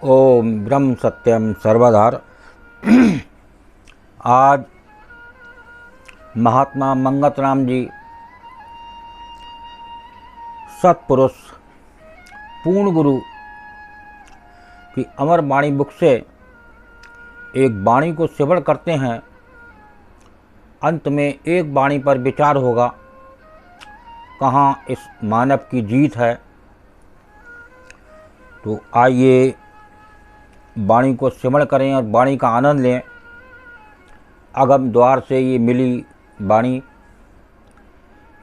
ओम ब्रह्म सत्यम सर्वधार। आज महात्मा मंगतराम जी सत्पुरुष पूर्ण गुरु की अमर वाणी बुक से एक वाणी को श्रवण करते हैं। अंत में एक वाणी पर विचार होगा, कहाँ इस मानव की जीत है। तो आइए वाणी को श्रवण करें और वाणी का आनंद लें। अगम द्वार से ये मिली वाणी,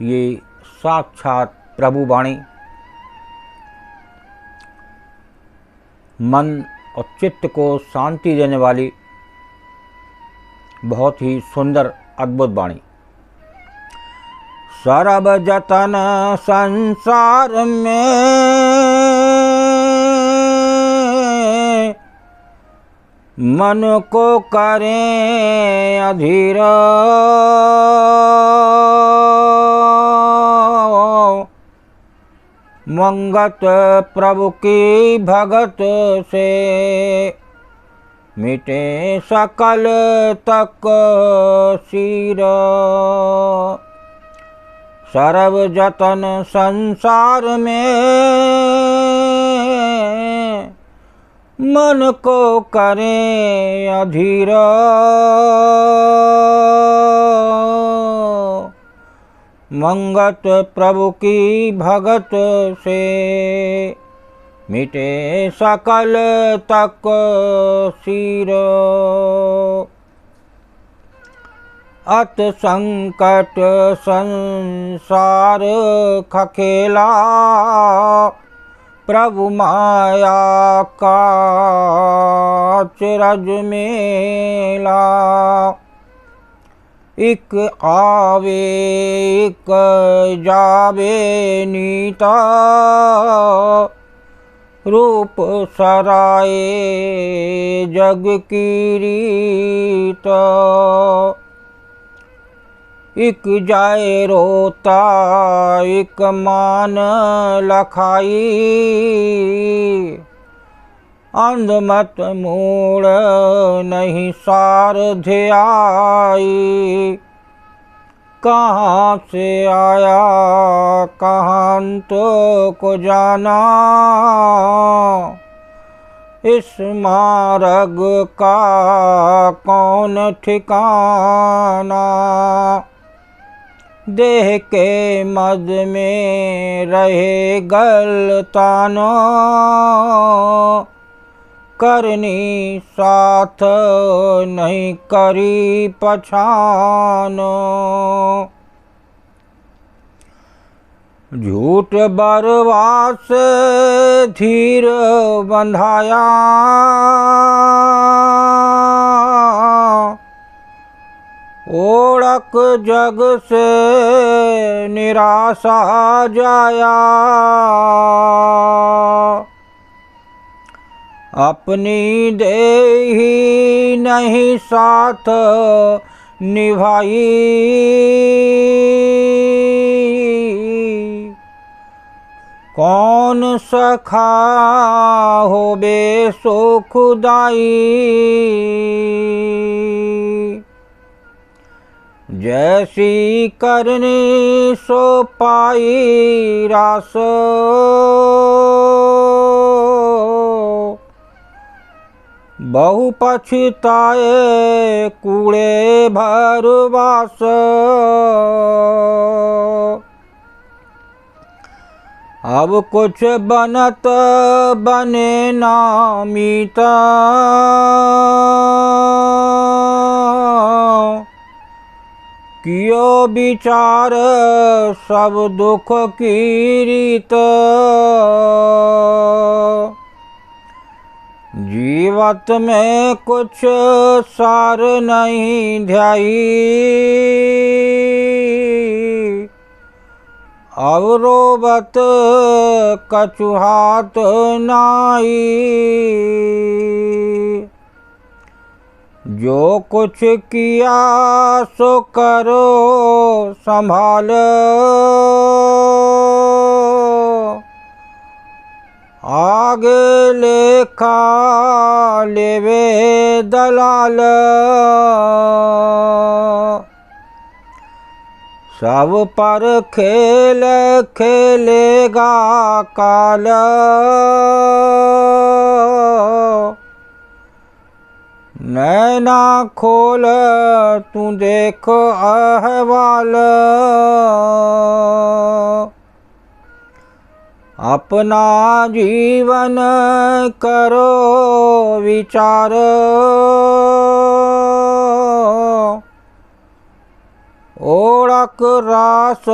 ये साक्षात प्रभु वाणी, मन और चित्त को शांति देने वाली बहुत ही सुंदर अद्भुत वाणी। सर्व जतन संसार में मन को करें अधीर, मंगत प्रभु की भगत से मिटे सकल तक सीर। सर्व जतन संसार में मन को करें अधीर, मंगत प्रभु की भगत से मिटे सकल तक सीर। अत संकट संसार खखेला, प्रभु माया का चिरज मेला। इक आवे इक जावे नीता, रूप सराए जग की रीत। इक जाए रोता इक मान लखाई, अंधमत मूड़ नहीं सार ध्याई। कहाँ से आया कहाँ तो को जाना, इस मार्ग का कौन ठिकाना। देह के मद में रहे गलतानो, करनी साथ नहीं करी पछानो। झूठ बरवास धीर बंधाया, ओढ़क जग से निराशा जाया। अपनी देही नहीं साथ निभाई, कौन सखा होबे सुखदाई। जैसी करनी सो पाई रास, बहु पछताए कूड़े भरवास। अब कुछ बनत बने ना मीता, कियो विचार सब दुख की रीत। जीवत में कुछ सार नहीं ध्याई, अब रोबत कछु हाथ नाई। जो कुछ किया सो करो संभाल, आगे लेखा लेवे दलाल, सब पर खेल खेलेगा काल। नैना खोल तू देख अहवाल, अपना जीवन करो विचार। ओळख रास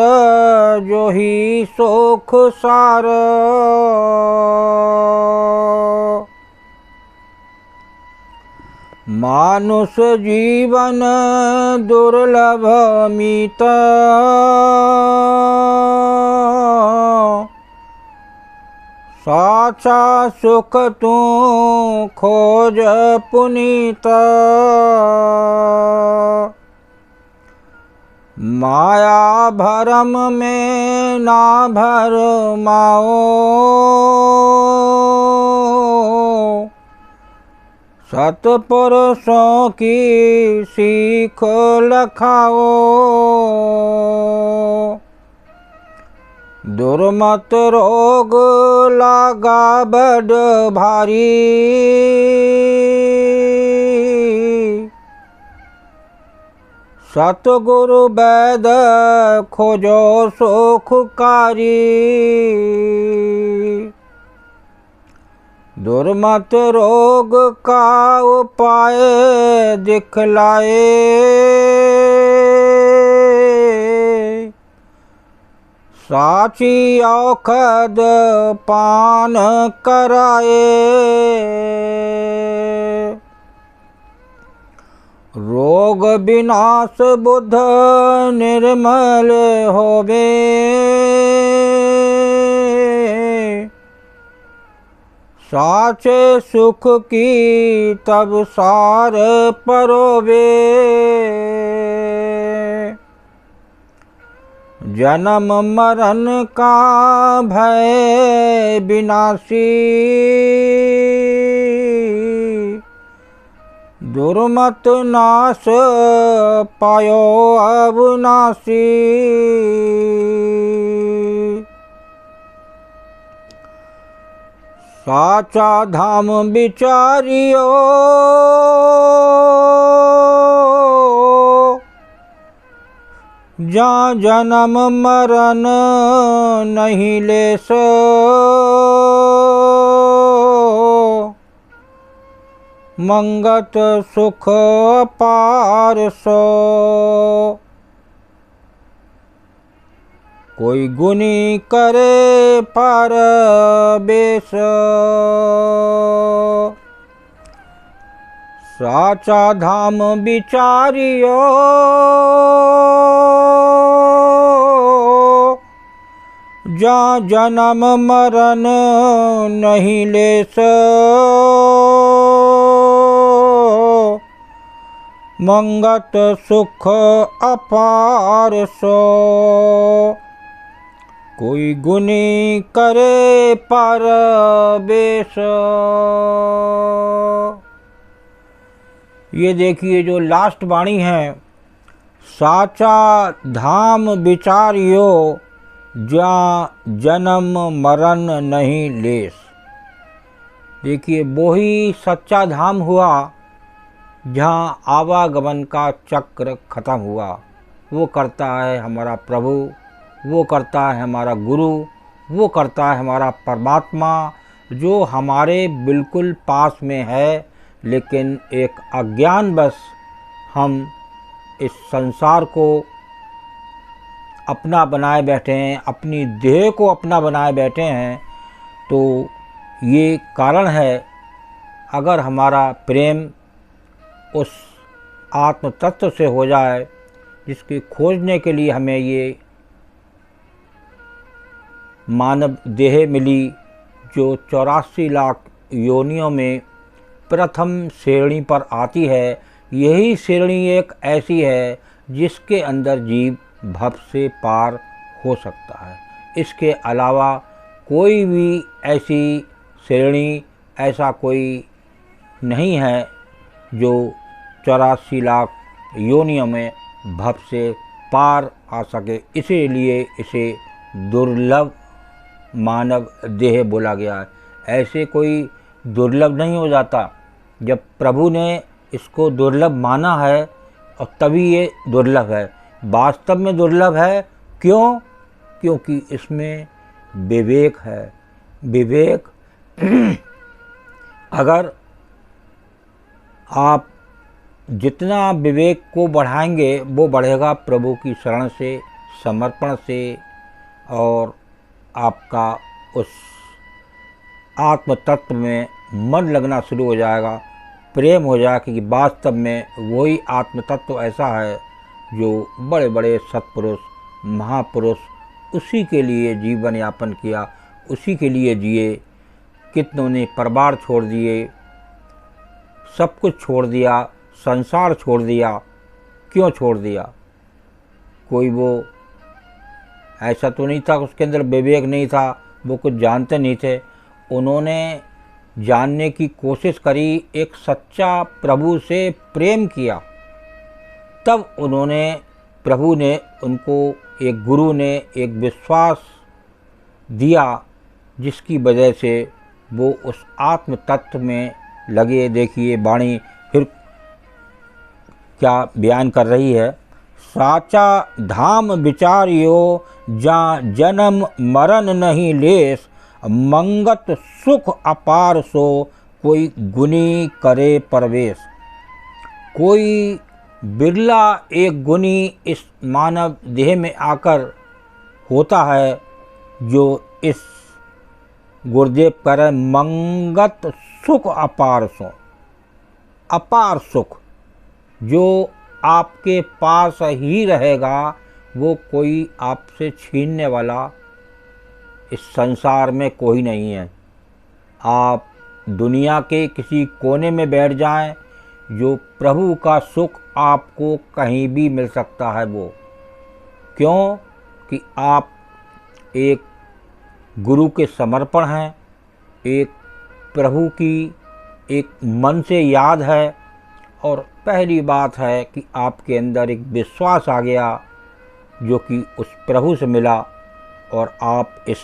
जो ही सुख सार। मानुष जीवन दुर्लभ मीत, साचा सुख तू खोज पुनीत। माया भरम में ना भर माओ, सतपुरुषों की सीख लखाओ। दुर्मत रोग लागा बड़ भारी, सतगुरु वैद खोजो सुखकारी। दुर्मत रोग का उपाय दिखलाए, साची औखद पान कराए। रोग विनाश बुध निर्मल होवे, साचे सुख की तब सार परोवे। जन्म मरण का भय विनाशी, दुर्मत नाश पायो अविनाशी। साचा धाम विचारियो, जहाँ जन्म मरण नहीं लेस। मंगत सुख पार सो, कोई गुनी करे पर बेस। साचा धाम विचारियो, जहाँ जन्म मरण नहीं लेस। मंगत सुख अपार सो, कोई गुनी करे पर बेस। ये देखिए जो लास्ट वाणी है, साचा धाम विचारियो, जहाँ जन्म मरण नहीं लेस। देखिए वो ही सच्चा धाम हुआ जहाँ आवागमन का चक्र खत्म हुआ। वो करता है हमारा प्रभु, वो करता है हमारा गुरु, वो करता है हमारा परमात्मा, जो हमारे बिल्कुल पास में है। लेकिन एक अज्ञानवश हम इस संसार को अपना बनाए बैठे हैं, अपनी देह को अपना बनाए बैठे हैं। तो ये कारण है, अगर हमारा प्रेम उस आत्म तत्व से हो जाए जिसकी खोजने के लिए हमें ये मानव देह मिली, जो 84 लाख योनियों में प्रथम श्रेणी पर आती है। यही श्रेणी एक ऐसी है जिसके अंदर जीव भव से पार हो सकता है। इसके अलावा कोई भी ऐसी श्रेणी ऐसा कोई नहीं है जो 84 लाख योनियों में भव से पार आ सके, इसीलिए इसे दुर्लभ मानव देह बोला गया है। ऐसे कोई दुर्लभ नहीं हो जाता, जब प्रभु ने इसको दुर्लभ माना है और तभी ये दुर्लभ है। वास्तव में दुर्लभ है, क्यों? क्योंकि इसमें विवेक है। विवेक अगर आप जितना विवेक को बढ़ाएंगे वो बढ़ेगा प्रभु की शरण से, समर्पण से, और आपका उस आत्म तत्व में मन लगना शुरू हो जाएगा, प्रेम हो जाएगा कि वास्तव में वही आत्म तत्व ऐसा है जो बड़े बड़े सत्पुरुष महापुरुष उसी के लिए जीवन यापन किया, उसी के लिए जिए। कितनों ने परिवार छोड़ दिए, सब कुछ छोड़ दिया, संसार छोड़ दिया। क्यों छोड़ दिया? कोई वो ऐसा तो नहीं था, उसके अंदर विवेक नहीं था, वो कुछ जानते नहीं थे। उन्होंने जानने की कोशिश करी, एक सच्चा प्रभु से प्रेम किया, तब उन्होंने प्रभु ने उनको, एक गुरु ने एक विश्वास दिया, जिसकी वजह से वो उस आत्म तत्व में लगे। देखिए वाणी फिर क्या बयान कर रही है। साचा धाम विचारियो जहाँ जन्म मरण नहीं लेस, मंगत सुख अपार सो कोई गुनी करे प्रवेश। कोई बिरला एक गुनी इस मानव देह में आकर होता है जो इस गुरुदेव कर मंगत सुख अपार सो। अपार सुख जो आपके पास ही रहेगा, वो कोई आपसे छीनने वाला इस संसार में कोई नहीं है। आप दुनिया के किसी कोने में बैठ जाएं, जो प्रभु का सुख आपको कहीं भी मिल सकता है। वो क्यों? कि आप एक गुरु के समर्पण हैं, एक प्रभु की एक मन से याद है, और पहली बात है कि आपके अंदर एक विश्वास आ गया जो कि उस प्रभु से मिला, और आप इस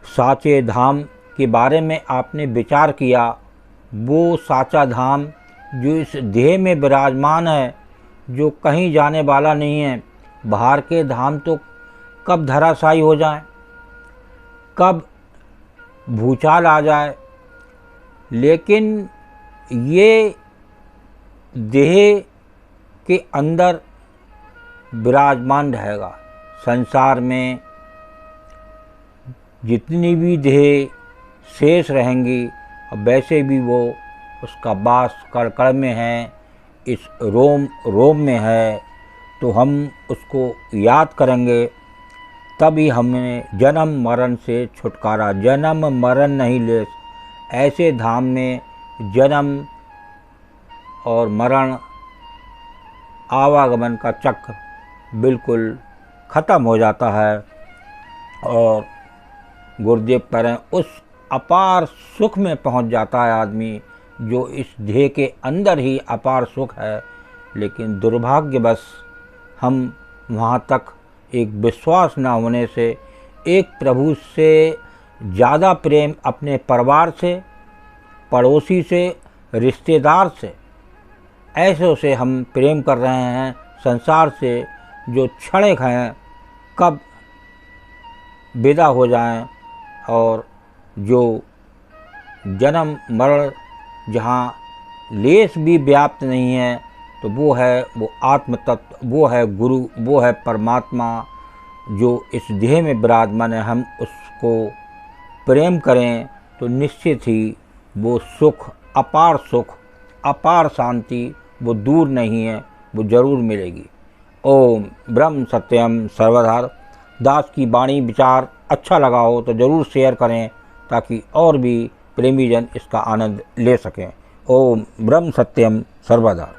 साचे धाम के बारे में आपने विचार किया। वो साचा धाम जो इस देह में विराजमान है, जो कहीं जाने वाला नहीं है। बाहर के धाम तो कब धराशायी हो जाए, कब भूचाल आ जाए, लेकिन ये देह के अंदर विराजमान रहेगा। संसार में जितनी भी देह शेष रहेंगी, वैसे भी वो उसका वास कड़ में है, इस रोम रोम में है। तो हम उसको याद करेंगे, तभी हमें जन्म मरण से छुटकारा। जन्म मरण नहीं ले, ऐसे धाम में जन्म और मरण आवागमन का चक्र बिल्कुल ख़त्म हो जाता है, और गुरुदेव करें उस अपार सुख में पहुंच जाता है आदमी, जो इस देह के अंदर ही अपार सुख है। लेकिन दुर्भाग्यवश हम वहाँ तक एक विश्वास न होने से, एक प्रभु से ज़्यादा प्रेम अपने परिवार से, पड़ोसी से, रिश्तेदार से, ऐसों से हम प्रेम कर रहे हैं। संसार से जो क्षणिक हैं, कब विदा हो जाएं, और जो जन्म मरण जहाँ लेस भी व्याप्त नहीं है, तो वो है वो आत्म तत्व, वो है गुरु, वो है परमात्मा जो इस देह में विराजमान है। हम उसको प्रेम करें तो निश्चित ही वो सुख, अपार शांति वो दूर नहीं है, वो जरूर मिलेगी। ओम ब्रह्म सत्यम सर्वधार। दास की वाणी विचार अच्छा लगा हो तो ज़रूर शेयर करें, ताकि और भी प्रेमीजन इसका आनंद ले सकें। ओम ब्रह्म सत्यम सर्वधार।